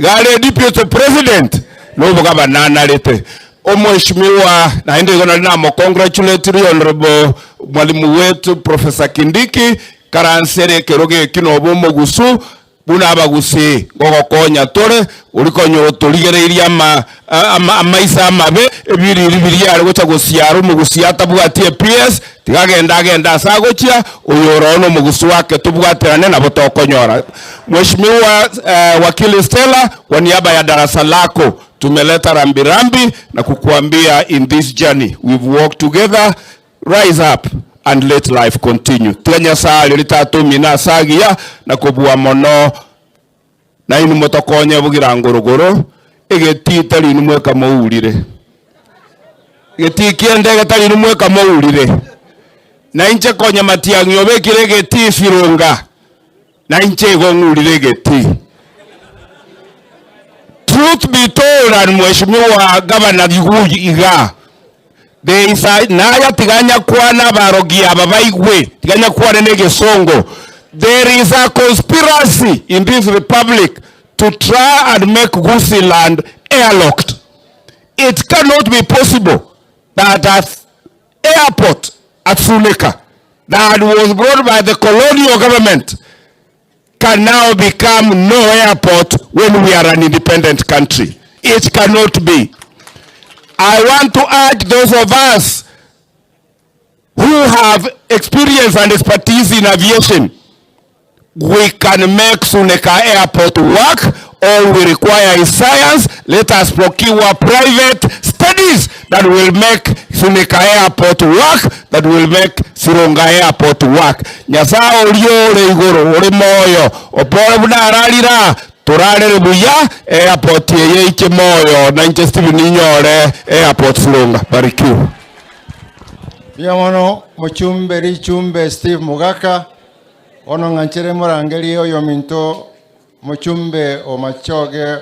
gale deputy president no bugaba nanalete omheshimiwa na ndio namo congratulatory honorable mwalimu wetu Professor Kindiki karansere keroge kino bomugusu buna abagusi gogokonya tore ulikonyo tuligereria amaisa amabe ebiri ari gocha gosiaro mugusi atabwatie PS tigagenda sagochia uyorono mugusi wake tubwaterane na botokonyora. Mheshimiwa wakili Stella, kwa niaba ya darasa lako tumeleta rambirambi na kukuambia in this journey we've walked together. Rise up and let life continue. Tenya sali litatu mina sagia na kubua mono na inu motokonya bugira ngorogoro egeti tali numwe kama ulire egeti kiende tali numwe kama ulire na inche konya matiangi obekire egeti firunga na inche gongulire egeti. Truth be told, and mheshimiwa governor Iga there is a naya tiganya kwana barogia babaigwe tiganya kwana nege songo. There is a conspiracy in this republic to try and make Gusii land airlocked. It cannot be possible that an airport at Suleka that was brought by the colonial government can now become no airport when we are an independent country. It cannot be. I want to urge those of us who have experience and expertise in aviation, we can make Suleka Airport work. All we require is science. Let us procure private studies that will make Suleka Airport work, that will make Sirunga Airport work. Nyasa oliole igoro ole moyo opole buna aralira turale buya airport ye ike moyo na inche Steve Ninyore airport Sirunga. Barikiwa. Biamono muchumbe Steve Mugaka ono nganchere morangeli oyo minto muchumbe o machoge